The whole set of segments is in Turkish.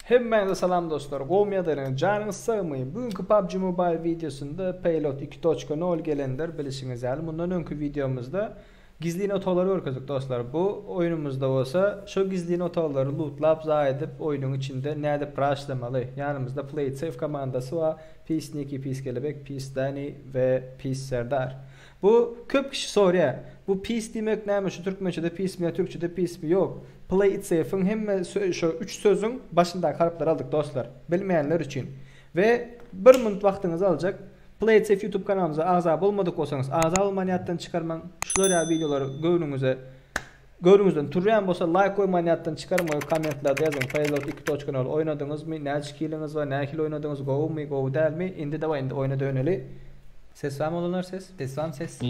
Hemmenize salam dostlar. Qowmiýadaryň janyňyz sağmayın. Bugünkü PUBG Mobile videosunda Payload 2.0 gelenler bilişiňiz ýaly. Bundan öňkü videomuzda gizli notalary öýrkezdik dostlar. Bu oyunumuzda bolsa şu gizli notalary lootlap za edip oyunun içinde näde praşlamaly. Ýanymyzda Play It Safe komandasy we Peace Peace Kelebek, Peace Dani we Peace Serdar. Bu köp kişi soruyor. Bu peace demek näme? Şu Türkmençede peace mi, Türkçede peace mi? Yok. Play it safe'ın hem şu 3 sözün başındaki harfler aldık dostlar. Bilmeyenler için. Ve 1 minut vaktinizi alacak. Play it safe YouTube kanalımıza azab olmadık olsanız azab olmaniyattan çıkarman. Şular ya videoları görünüzden turlayan bolsa like koymaniyattan çıkarmayın. Komentlerde yazın. Payload 2.0 oynadınız mı? Ne skilliniz var? Ne kill oynadınız? Go mu? Go değil mi? Indi de var. Indi oyuna döneli. Ses var mı olanlar ses? Ses var mı ses?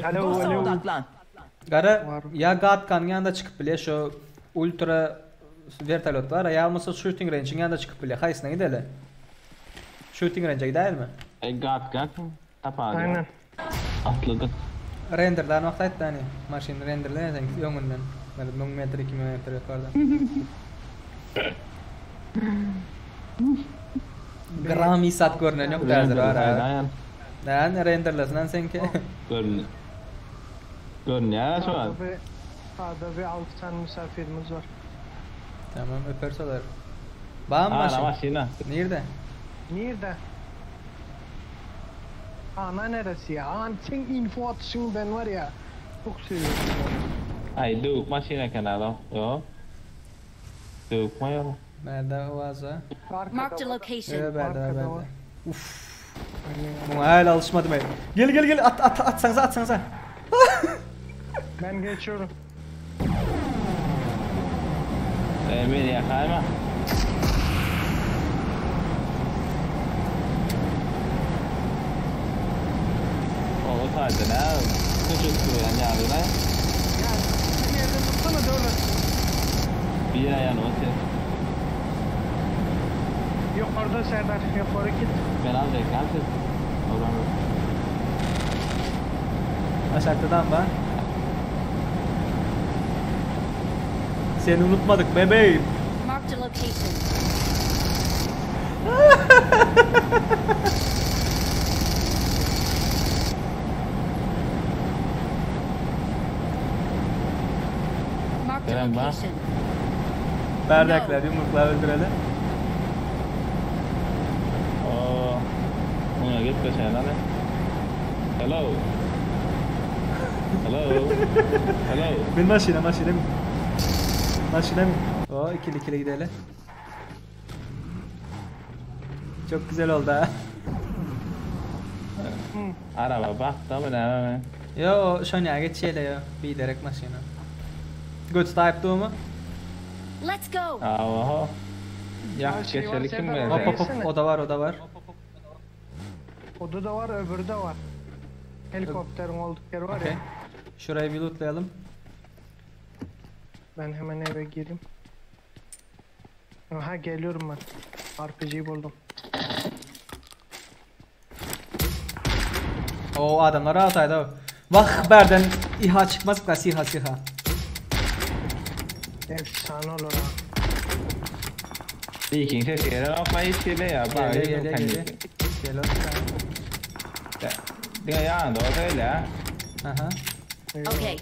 Alo. Odaklan. Gara ya Gatkan yanında çıkıp bile şu ultra vertolyot var ya mısır shooting range'in yanında çıkıp bile haysına gidelim. Shooting range'e gider mi? Gatkan tapadı. Aynen. Atladı. Render'dan vaktaydı hani maşin render'len sen yönünden. Böyle 10 metre 2 metre yukarıdan. Gram isat görünen yok derdir var ha. Ne render'lasından senki? Görünüyor şu an. Sağda bir 6 tane misafirimiz var. Tamam öperseler. Bağım maşin. Maşina. Nerede? Nerede? Ana neresi ya? Sen info atışın ben var ya. Çok seviyorum. Ay duk maşina kanalı. Yo. Duk mu yok? Nerede o azı? Marked a location. Berde. Uff. Buna hala alışmadım ben. Gel atsanıza. Ben geçiyorum. Beni yakar mı? O tarzı ne? Küçük kuruyan yarı ne? Ya sen yerden tutsana doğru. Bir ayağını atıyor. Yukarıda Serdar. Yukarı git. Ben alacağım siz. Oradan bak. Aşağıdan bak. Seni unutmadık bebeğim. Marked a location. Marked a location. Berdekler, yumruklar öldürelim. Oo. Buna git be sen hadi. Hello. Ben maşine mi? Maşine mi? O ikili gidelim. Çok güzel oldu ha. Araba bak da mı ne? Yo şanya geçeyle ya. Bir direkt maşine. Good type mu? Let's go. Aa. Ya geçelim kim mi? Hop o da var. Oda da var, öbürü de var. Helikopterin olduk yer var ya. Şurayı bir lootlayalım. Ben hemen eve gireyim. Aha geliyorum ben. RPG'yi buldum. O adamlar rahataydı o. Bak berden İHA çıkmaz mı? SİHA. Efsane olur ha. Viking ser apa istile ya. Gel. Diga ya da öyle ya. Aha. Okay.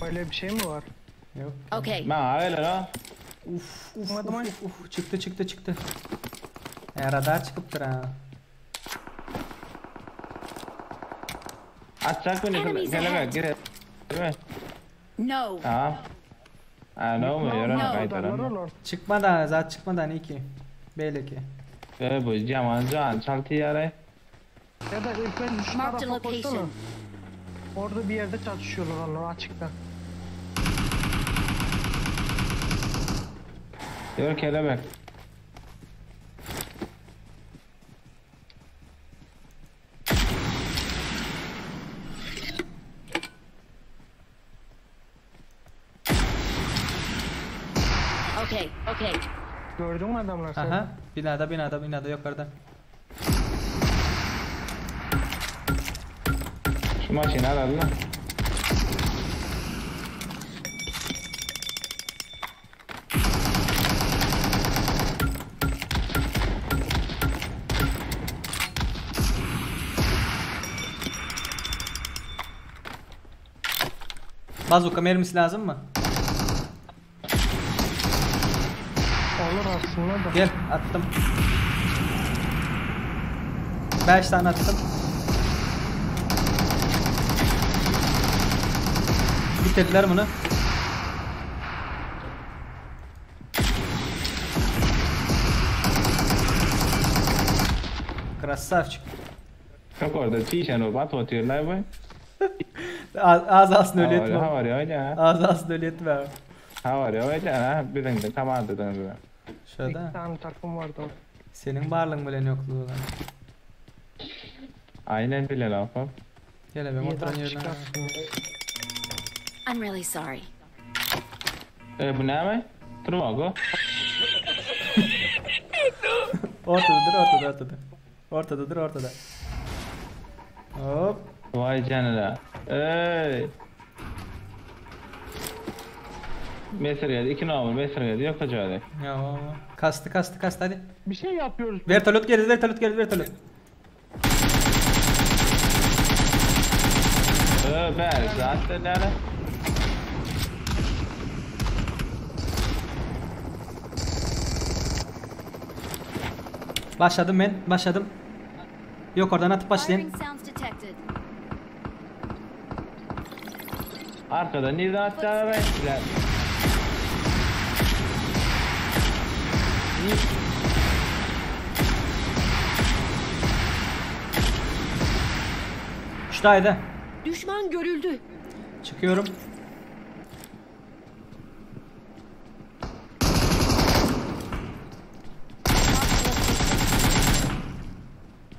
Öyle bir şey mi var? Yok. Okay. Ma öyle la. Uf. Çıktı. Radar çıkıptır ha. Atacak mı ne? Kelebek gire. Değil mi? No. Ha. No mu? Yarın No. kaytarın. Çıkmadan iki. Belki. Bu can çaltı yare. Ya da İlkmen şu Marked tarafa location. koysana. Orada bir yerde çatışıyorlar onlar açıkta. Yor kelebek. Okay. Gördün mü adamlar seni? Aha. Binada yukarıda. Şu maşini alalım lan. Bazuka mermisi lazım mı? Olur aslında da. Gel attım. 5 tane attım. Bitirdiler bunu. Krasavçık. Çok orada çişen o bat atıyorlar bu. Az aslında öyle etme. Hava var ya. Az aslında öyle etme. Hava var ya. Bizim de tamam dediniz. İki Şurada. tane takım vardı orada. Senin varlığın bile yokluğu lan. Aynen bile lafım. Gel abi oturan yerine. Çıkarsın. I'm really sorry. Bu ne mi? Truvago. Ortadadır. Ortadadır ortada. Hop. Vay canına. Ey. Mesir geldi. 2 numara Mesir geldi. Yok acaba. Ya kastı hadi. Bir şey yapıyoruz. Vertolut geldi. Ben zaten nerede? Başladım. Yok oradan atıp başlayın. Firing sounds detected. Arkada nereden atacağını ben size. Şurada. Düşman görüldü. Çıkıyorum.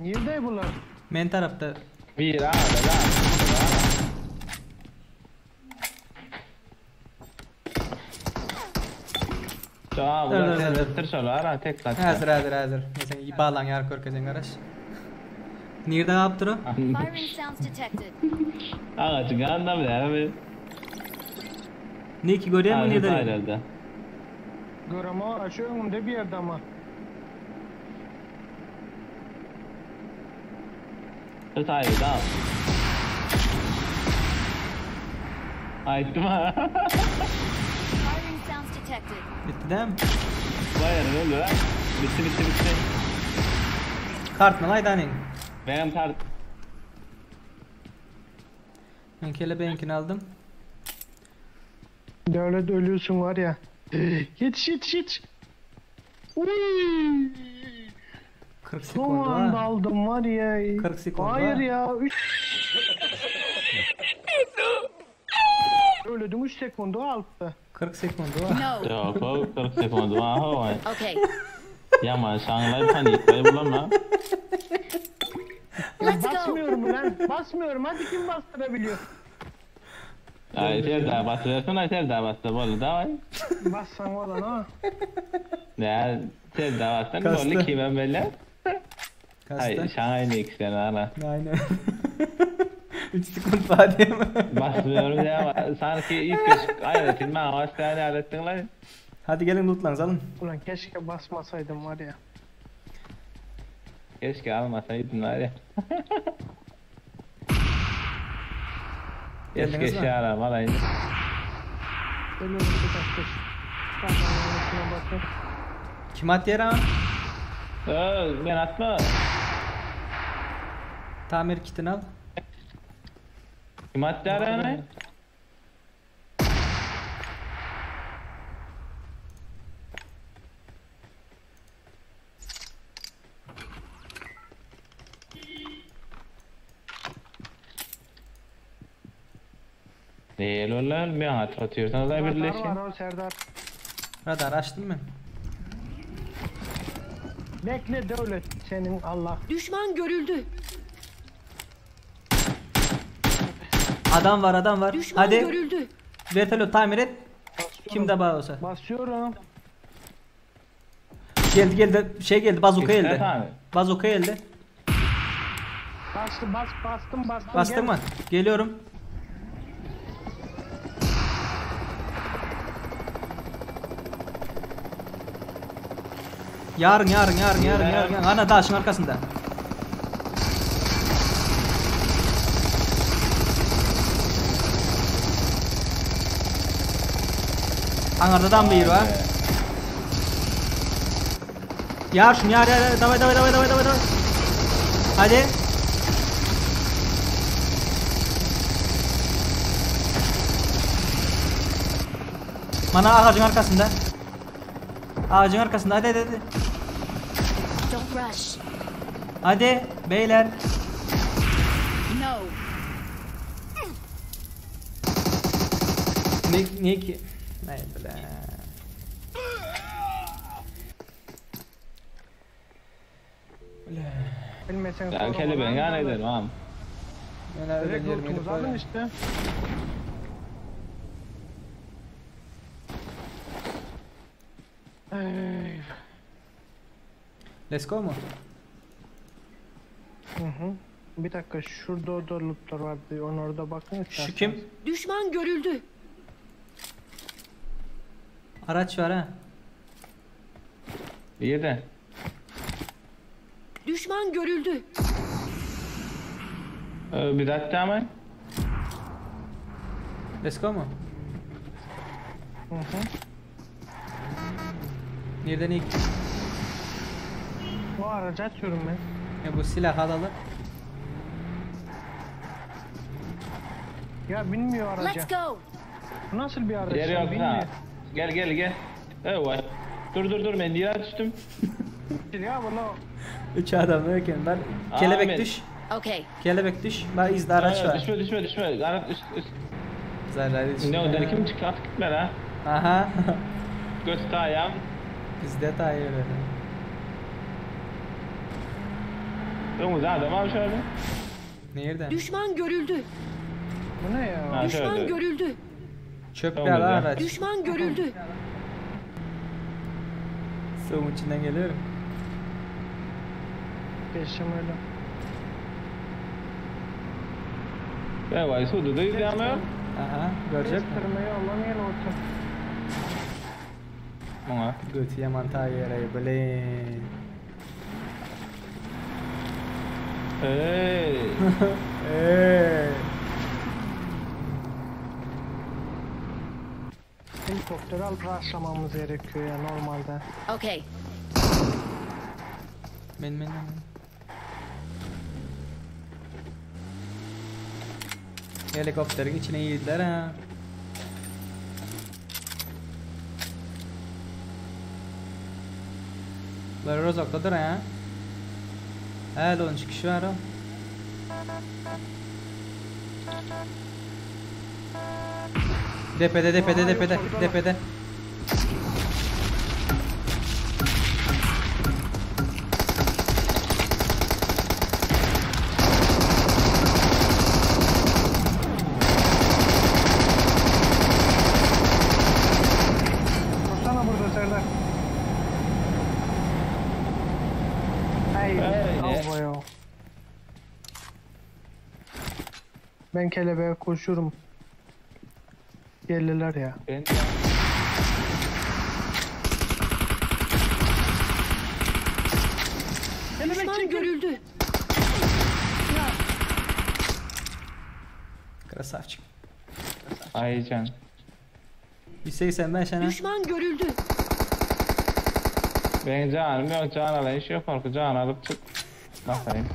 Nerede bunlar? Men tarafta. Bir ağda da. Tamam, Dur, bu dur, dur. tır solar tek kaç. Hazır. Mesela bağlan yar körkezen karış. Nerede yaptır o? Firing sounds detected. Ağacı ganda bile abi. Ne ki görüyor musun nerede? Herhalde. Görama aşağı önünde bir yerde ama. Tut ayı da. Ayıttım ha. Firing sounds detected. Bitti değil mi? Vay ne oldu lan? Bitti. Kart mı laydanin? Benim kart. Ben kelebeğinkini aldım. Devlet ölüyorsun var ya. Yetiş. Uy. 40 Son sekund anda var. aldım var ya. 40 sekund Hayır var. ya. Öldüm 3 sekundu alttı. 40 sekund var. No. Yok o 40 sekund var ha. Okay. Yaman şanlar panik bay bulamam. Let's go. Basmıyorum lan. Basmıyorum. Hadi kim bastırabiliyor? Ay sen daha bastırıyorsun ay sen daha bastır bolu da var. Bassan olan ha. Ne sen daha bastır Kastı. bolu kime böyle? Ay Kastı. şangay ne ikisi ana. Aynen. 3 sekund var diye mi? Basmıyorum ya sanki ilk kez ayretin ben hastane alettin lan. Hadi gelin lootlanız alın. Ulan keşke basmasaydım var ya. Keşke almasaydın var ya. Geldiniz Keşke mi? şey aramayın. Ölüyorum bir dakika. Pardon, bakın. Kim at yere ama? Ben atma. Tamir kitini al. Kim attı arana? Değil oğlum bir atıyorsan da birleşin. Serdar var o Serdar. Radar açtım ben. Bekle devlet senin Allah. Düşman görüldü. Adam var. Düşman Hadi. görüldü. Vertalo tamir et. Kim de bağ olsa. Basıyorum. Geldi. Şey geldi. Bazuka İşte geldi. tamir. Bazuka geldi. Bastım. Bastın mı? Geliyorum. Yarın. Ana taşın arkasında. Hangarda adam bir var. Yar şunu yar. Davay. Hadi. Mana ağacın arkasında. Hadi. Don't rush. Hadi beyler. No. Ne ki? Ne bile. Bilmesen Ya kelebeğin yani ederim ağam. Ben öyle Direkt yerime lootumuz alın gidip işte. Ey. Let's go mu? Hı. Bir dakika şurada o da lootlar vardı. Onu orada bakın Şu isterseniz. kim? Düşman görüldü. Araç var ha. İyi de. Düşman görüldü. Bir dakika ama. Let's go mu? Hı. Nereden ilk? O aracı atıyorum ben. Bu silah alalım. Ya bilmiyor aracı. Let's go. Bu nasıl bir araç? Yeri ya, yok bilmiyor. ha. Gel. Evet. Dur ben diğer düştüm. Ya bunu 3 adam öken ben kelebek Ahmet. düş. Okay. Kelebek düş. Ben izde araç var. Düşme. Garip üst. Zararı düşme. Ne o deli kim çıktı? At gitme la. Aha. Götü ayağım. Bizde tayır öyle. Domuz adam abi şöyle. Nereden? Düşman görüldü. bu ne ya? Ha, Düşman şöyle. görüldü. Çöp bir Tamam ya. araç. Düşman görüldü. Sığım içinden geliyorum. Geçeceğim öyle. Ben vay sudu da izleyemiyorum. Aha. Görecek mi? Kırmayı alamayın orta. Bana. Götü yaman tayırayı böyle. Hey. Eee. Helikopteri alıp rastlamamız gerekiyor ya normalde. Okay. Men. Helikopterin içine girdiler ha. Böyle rozoktadır ha. He lan çıkışı var o. Depede. Dursana burada Serdar. Hey, bravo ya. Ben kelebeğe koşuyorum. Geldiler ya. Ben Düşman görüldü. Krasavçık. Aycan. 180 ben sana. Düşman görüldü. Ben canım yok can alayım şey yok farkı can alıp çık. Bakayım.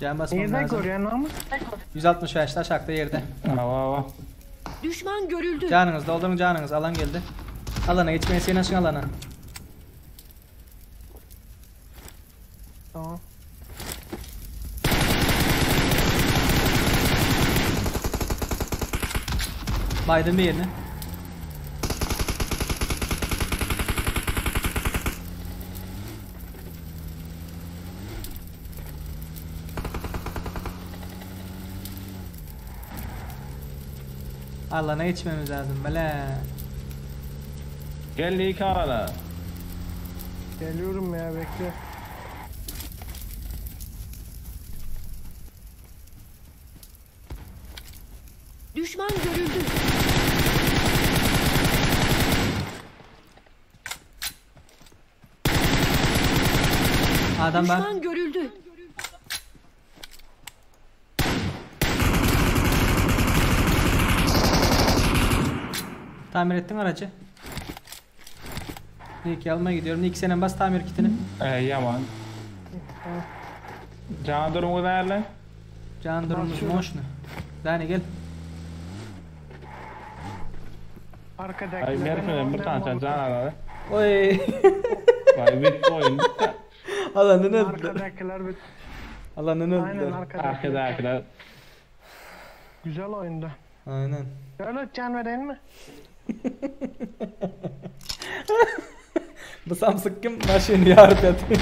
Can basmam Nereden lazım. görüyorsun ama? 165 taş hakta yerde. Hava. Düşman görüldü. Canınız doldurun canınız. Alan geldi. Alana geçmeye yanaşın alana. Tamam. Baydım bir yerine. Alana geçmemiz lazım böyle. Geldik alana. Geliyorum ya, bekle. Düşman görüldü. Adam var. Düşman görüldü. Tamir ettin aracı. Nick almaya gidiyorum. Nick senin bas tamir kitini. Yaman. Can durumu değerli. Can durumumuz Basıyorum. moşnu. Dani gel. Arkadakiler. Ay merhaba bir tane can aladı. Oy. Vay bitti oyun. Alanın öldüler. Arkadakiler bir... Alanın Aynen öldüler. arkadakiler. Arkadakiler. Güzel oyunda. Aynen. Öyle can vereyim mi? Bu Samsung maşini yarıp yatıyor.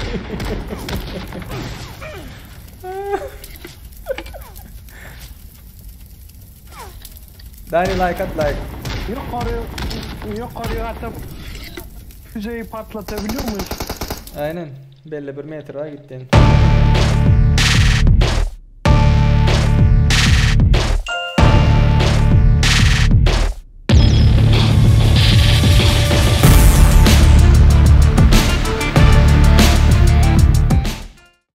Dani like at like. Yukarıya atıp füzeyi patlatabiliyor muyuz? Aynen. Belli bir metre gittin.